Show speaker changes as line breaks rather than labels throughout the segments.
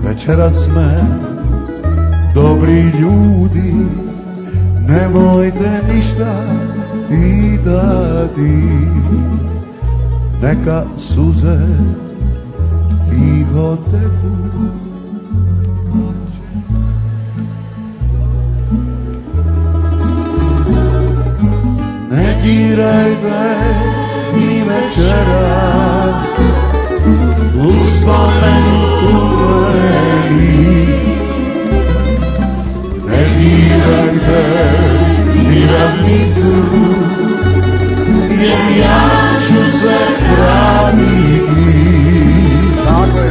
Večeras me, dobri ljudi, nemojte ništa pitati, neka suze tiho teku. Ne dirajte ni večeras u spomenu umreli, ne dirajte ni ravnicu, jer ja ću se braniti. Tako je.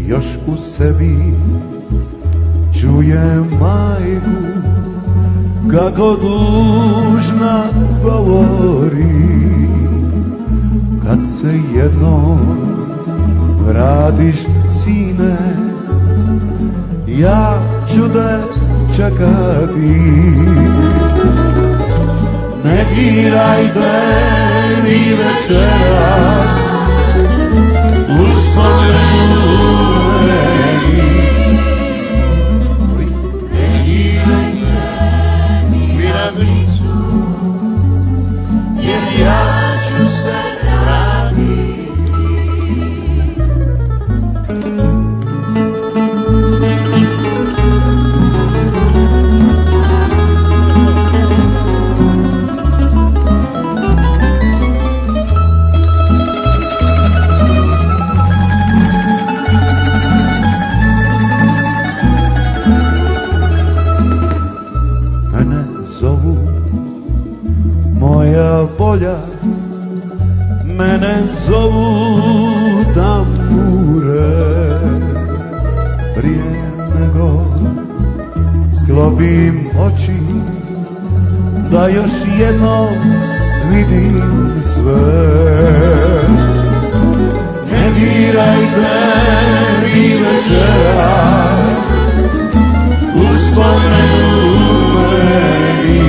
Još u sebi čujem majku kako tužna govori, kad se jednom vratiš sine, ja ću te čekati. Ne dirajte mi večeras u spomenu umreli, ne dirajte mi ravnicu, jer ja ću se vratiti. Zovu moja volja, mene zovu tambure, prije nego sklopim oči, da još jednom vidim sve. Ne dirajte mi večeras u spomenu umreli,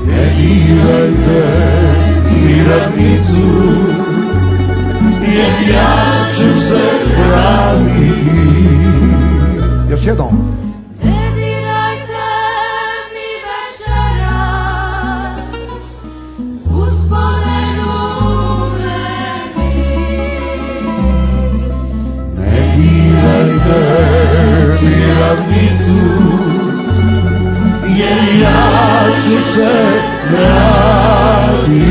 ne dirajte mi ravnicu, jer ja ću se vratiti. Još jednom.
Ne dirajte mi večeras u spomenu umreli,
ne dirajte mi ravnicu, jer ja ću se vratiti.